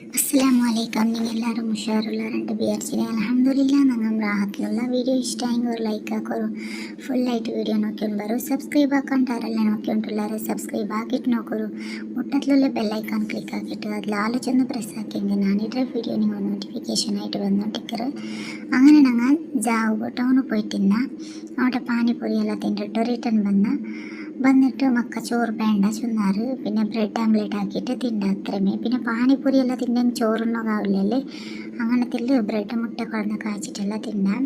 അസ്സലാമലൈക്കും. നിങ്ങൾ എല്ലാവരും ഉഷാറുള്ളവരുണ്ട് വിചാരിച്ചില്ല. അൽഹംദുലില്ലാ ഞങ്ങൾ റാഹത്തിലുള്ള വീഡിയോ ഇഷ്ടമായെങ്കിൽ ഒരു ലൈക്ക് ആക്കോರು ഫുള്ളായിട്ട് വീഡിയോ നോക്കിയൊരു സബ്സ്ക്രൈബ് ആക്കാണ്ടാരല്ല നോക്കിയിട്ടുള്ളവരെ സബ്സ്ക്രൈബ് ആക്കിയിട്ട് നോക്കൊരു മുട്ടത്തിലുള്ള ബെല്ലൈക്കാൺ ക്ലിക്ക് ആക്കിയിട്ട് അതിൽ ആലോചന പ്രസ് ആക്കിയെങ്കിൽ ഞാനിട്ട വീഡിയോ നിങ്ങൾ നോട്ടിഫിക്കേഷനായിട്ട് വന്നോണ്ടിരിക്കറ്. അങ്ങനെ ഞങ്ങൾ ജാവ് ടൗണിൽ പോയിട്ടില്ല. അവിടെ പാനിപ്പൂരി എല്ലാം തിന്നിട്ട് റിട്ടേൺ വന്നിട്ട് മക്ക ചോറ് വേണ്ട ചൊന്നാറ്. പിന്നെ ബ്രെഡ് ആംപ്ലേറ്റ് ആക്കിയിട്ട് തിണ്ട അത്രമേ. പിന്നെ പാനിപ്പൂരി എല്ലാം തിന്നെങ്കിൽ ചോറുണ്ണോകാവില്ലല്ലേ. അങ്ങനത്തിൽ ബ്രെഡ് മുട്ട കുഴന്ന് കാച്ചിട്ടെല്ലാം തിന്നാം.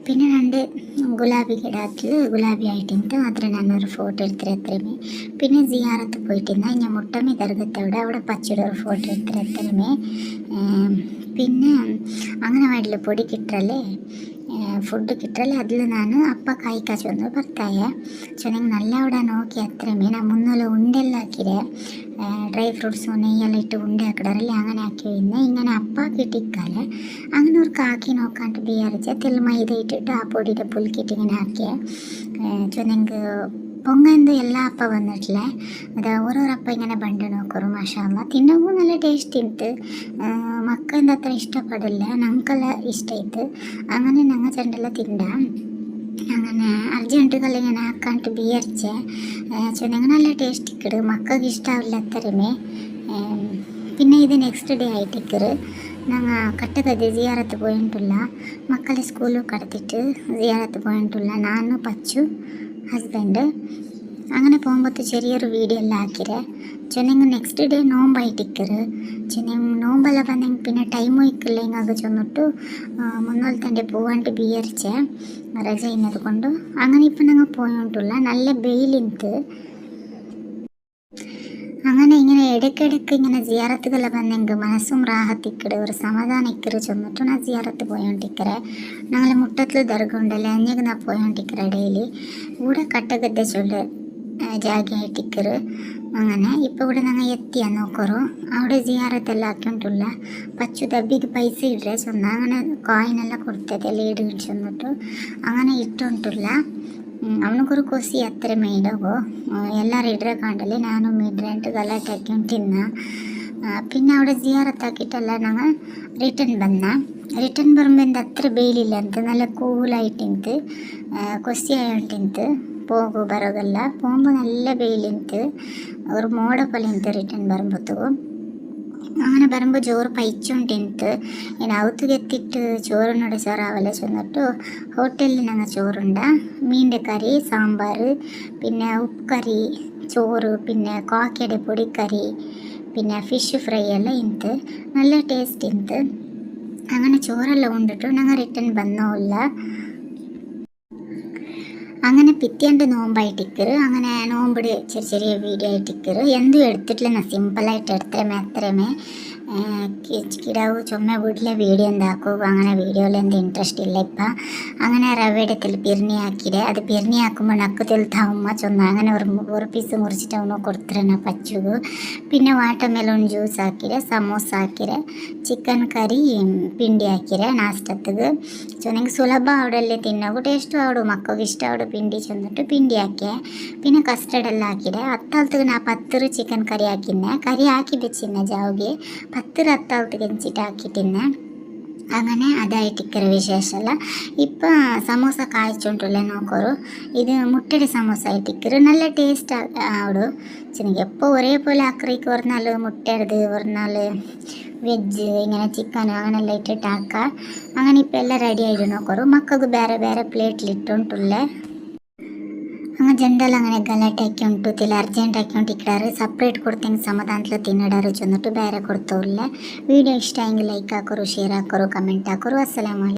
പിന്നെ രണ്ട് ഗുലാബി ಗಿಡത്തിൽ ഗുലാബി ആയിട്ടിട്ട് അത്ര ഞാനൊരു ഫോട്ടോ എടുത്തിട്ട് അത്രമേ. പിന്നെ സിയാറത്ത് പോയിട്ടിരുന്ന ഞാൻ മുട്ടമ്മി ദർഗത്തവിടെ അവിടെ പച്ചയുടെ ഒരു ഫോട്ടോ എടുത്തിട്ട് അത്രമേ. പിന്നെ ಅಂಗನವಾಡಿಲಿ പൊടി കിട്ടല്ലേ ഫുഡ് കിട്ടല്ലേ അതിൽ ನಾನು ಅಪ್ಪ ಕಾಯಿ ಕಾಚು ಒಂದು ಬರ್ತಾಯೆ ಚೆನ್ನಾಗಿ നല്ല അവിടെ നോക്കി അത്രമേ. ഞാൻ മുന്നോലെ ഉണ്ടെല്ലാം ಹಾಕಿದೆ, ಡ್ರೈ ಫ್ರೂಟ್ಸು നെയ്യെല്ലാം ഇട്ട് ഉണ്ട ಹಾಕಿಡಾರಲ್ಲಿ അങ്ങനെ ಹಾಕಿ ഇങ്ങനെ അപ്പാക്കിട്ടിക്കാലെ അങ്ങനെ ഒരു കാക്കി നോക്കാണ്ട് വിചാരിച്ച തെൽ മൈദ ഇട്ടിട്ട് ആ പൊടിയുടെ പുൽക്കിട്ട് ഇങ്ങനെ ಹಾಕಿ ಚೆನ್ನಾಗಿ പൊങ്ങന്ത് എല്ലാ അപ്പ വന്നിട്ടില്ലേ. അത് ഓരോരോ അപ്പ ഇങ്ങനെ ബണ്ട് നോക്കರು മാഷാഅല്ലാ. ತಿನ್ನೋಗೂ നല്ല ಟೇಸ್ಟ್ ಇತ್ತು. ಮಕ್ಕಳಿಂದ ಅത്ര ಇಷ್ಟಪಡಲ್ಲ, ನಮ್ಗೆಲ್ಲ ಇಷ್ಟ ಇತ್ತು. അങ്ങനെ ഞങ്ങൾ ചെണ്ടെല്ലാം തിണ്ട. അങ്ങനെ അർജൻറ്റുകൾ ഇങ്ങനെ ಹಾಕಂಟು വിചാരിച്ചെ ചെന്നെങ്കിൽ നല്ല ടേസ്റ്റ് ഇക്കട്. മക്കൾക്ക് ഇഷ്ടാവില്ല അത്രമേ. പിന്നെ ഇത് നെക്സ്റ്റ് ഡേ ആയിട്ടിക്കറ് ഞങ്ങൾ കട്ടകದ್ದೆ ಜಿಯಾರത്ത് പോയിട്ടുള്ള മക്കളെ സ്കൂളിൽ കടത്തിട്ട് ജിയാറത്ത് പോയിട്ടുള്ള ನಾನು പച്ചു ഹസ്ബൻഡ്. അങ്ങനെ പോകുമ്പോൾ ചെറിയൊരു വീഡിയോ എല്ലാം ಹಾಕಿರೆ ചെന്നെങ്കിൽ നെക്സ്റ്റ് ഡേ നോമ്പായിട്ടിക്കറ്. ചെന്നെങ്കിൽ നോമ്പെല്ലാം ಬಂದೆಂಗೆ പിന്നെ ಟೈಮ್ ಹೋಯ್ಕಿಲ್ಲ ಹಿಂಗಾಗಿ ചെന്നിട്ട് മുന്നോൽ തന്നെ പോവാണ്ട് വിചാരിച്ചെ ರಜೆ ಇನ್ನದು ಕೊಂಡು. അങ്ങനെ ഇപ്പം ഞങ്ങൾ പോയിട്ടുള്ള നല്ല വെയിലിന്ത്. അങ്ങനെ ഇങ്ങനെ ഇടയ്ക്കിടയ്ക്ക് ഇങ്ങനെ ജിയാറത്തുകളെല്ലാം ಬಂದೆಂಗೆ മനസ്സും റാഹത്തിക്കട് ഒരു സമാധാനം ഇക്കറ് ചെന്നിട്ട് ഞാൻ ജിയാറത്ത് പോയോണ്ടിക്കറെ. ഞങ്ങൾ മുട്ടത്തിൽ ദർഗ ഉണ്ടല്ലേ അഞ്ഞക്ക് ഞാൻ പോയോണ്ടിക്കറെ ഡെയിലി. ഇവിടെ കട്ടഗದ್ದೆ ചൊല്ല് ജാഗയായിട്ടിക്കറ്. അങ്ങനെ ഇപ്പോൾ ഇവിടെ ഞങ്ങൾ എത്തിയാ നോക്കറു. അവിടെ ജിയാറത്തെല്ലാം ಹಾಕಿಂಟುಲ್ಲ പച്ചു ದಬ್ಬಿಗೆ ಪೈಸೆ ಇಡ್ರೆ ಚೊನ್ನ അങ്ങനെ ಕಾಯಿನೆಲ್ಲ ಕೊಡ್ತದೆ ಲೀಡ್ ചെന്നിട്ട് അങ്ങനെ ಇಟ್ಟುಂಟುಲ್ಲ. ಅವನಿಗೊರು ಖುಷಿ ಹತ್ತಿರ ಮೇಡಗು ಎಲ್ಲರೂ ಇಡ್ರೆ ಕಾಂಡಲ್ಲಿ ನಾನು ಮಿಡ್ರೆಂಟು ಗಲಾಟೆ ಹಾಕ್ಕೊಂಡು ತಿನ್ನ. പിന്നെ അവിടെ ജിയാറത്താക്കിയിട്ടല്ല ഞങ്ങൾ റിട്ടേൺ വരുമ്പോൾ അത്ര വെയിലില്ല ಅಂತ നല്ല കൂളായിട്ടിಂತು ಖುಷಿ ಆയോಂಟಿಂತು. പോകു ಬರೋಗಲ್ಲ പോകുമ്പോൾ നല്ല വെയിലിಂತು ഒരു മോഡ പോലെ റിട്ടേൺ വരുമ്പോഴത്തേക്കും. അങ്ങനെ വരുമ്പോൾ ചോറ് പൈച്ചുകൊണ്ടിಂತು ഇനി ഔത്തുകെത്തിട്ട് ചോറിനോട് ചോറാവല്ല ചെന്നിട്ട് ഹോട്ടലിൽ ഞങ്ങൾ ചോറുണ്ട മീൻ്റെ കറി സാമ്പാർ പിന്നെ ഉപ്പുകറി ചോറ് പിന്നെ കാക്കയുടെ പൊടിക്കറി പിന്നെ ഫിഷ് ഫ്രൈ എല്ലാം ಇಂತು നല്ല ടേസ്റ്റ് ಇಂತು. അങ്ങനെ ചോറെല്ലാം ഉണ്ടിട്ട് ഞങ്ങൾ റിട്ടേൺ വന്നോല്ല. അങ്ങനെ പിറ്റേൻ്റെ നോമ്പായിട്ടിക്കറ്. അങ്ങനെ നോമ്പിട് ചെറിയ ചെറിയ വീഡിയോ ആയിട്ടിക്കറ്. എന്തും എടുത്തിട്ടില്ല, ഞാൻ സിമ്പിളായിട്ട് എടുത്തമേ അത്രമേ. കിടാവ് ചുമ്മാ വീട്ടിലെ വീഡിയോ എന്താക്കും. അങ്ങനെ വീഡിയോയിൽ എന്ത് ഇൻട്രസ്റ്റ് ഇല്ല ഇപ്പം. അങ്ങനെ റവയുടെ പിരിഞ്ഞി ಹಾಕಿದೆ. അത് പിരിഞ്ഞി ಹಾക്കുമ്പോൾ നക്ക് തെലുത്താവുമ്മ ചൊന്ന അങ്ങനെ ഒരു പീസ് മുറിച്ചിട്ട് അവനോ കൊടുത്തിരുന്ന പച്ചുകു. പിന്നെ വാട്ടർമെലോൺ ജ്യൂസ് ಹಾಕಿದೆ, സമോസ ಹಾಕಿದೆ, ಚಿಕನ್ ಕರಿ ಪಿಂಡಿ ಹಾಕಿದೆ ನಾಷ್ಟತ್ತಿಗೆ. ಚೊನೆಗೆ ಸುಲಭ ಅವಡಲ್ಲೇ ತಿನ್ನೋಗು ಟೇಸ್ಟು ಅವಡು ಮಕ್ಕಳಿಗೆ ಇಷ್ಟ ಅವಡು ಪಿಂಡಿ ചെന്നിട്ട് ಪಿಂಡಿ ಹಾಕಿ പിന്നെ കസ്റ്റർഡ് എല്ലാം ಹಾಕಿದೆ. ಹತ್ತಾಲ್ತಿಗೆ ನಾ 10 ಚಿಕನ್ ಕರಿ ಹಾಕಿದ್ದೆ. ಕರಿ ಹಾಕಿ ಬೆಚ್ಚಿದ್ದೆ ಜಾವ್ಗೆ 10 ಹತ್ತಾಲ್ತಿಗೆ ಹೆಂಚಿಟ್ಟು ಹಾಕಿಟ್ಟಿದ್ದೆ. അങ്ങനെ അതായിട്ടിക്കറ വിശേഷമല്ല. ഇപ്പം സമോസ കാഴ്ചോണ്ടുള്ള നോക്കറു. ഇത് മുട്ടയുടെ സമോസ ആയിട്ടിക്കറ്. നല്ല ടേസ്റ്റ് ആവിടും. ചെന്നെങ്കിൽ എപ്പോൾ ഒരേപോലെ ആക്രിക്ക് ഒരു നാൾ മുട്ടയുടേത് ഒരു നാൾ വെജ് ഇങ്ങനെ ചിക്കൻ അങ്ങനെല്ലാം ഇട്ടിട്ട് ആക്കാം. അങ്ങനെ ഇപ്പം എല്ലാം റെഡി ആയിട്ട് നോക്കറു. മക്കൾക്ക് ಬೇರೆ ಬೇರೆ പ്ലേറ്റിലിട്ടുണ്ടുള്ളേ. അങ്ങനെ ജെಂಡಲ್ಲಿ അങ്ങനെ ಗಲಾಟೆ ಹಾಕಿ ತಿಲ್ಲ ಅರ್ಜೆಂಟ್ ಹಾಕಿ ಇಕ್ಕಡಾರು ಸಪ್ರೇಟ್ ಕೊಡ್ತೀನಿ ಸಮಾಧಾನದಲ್ಲಿ ತಿನ್ನಡಾರು ಚೆന്നിಟ್ಟು ಬೇರೆ ಕೊಡ್ತವ್ರಲ್ಲ. ವಿಡಿಯೋ ಇಷ್ಟ ಆಗಿ ಲೈಕ್ ಹಾಕೋರು, ಶೇರ್ ಹಾಕೋರು, ಕಮೆಂಟ್ ಹಾಕೋರು. ಅಸ್ಸಲಾಮು ಅಲೈಕುಂ.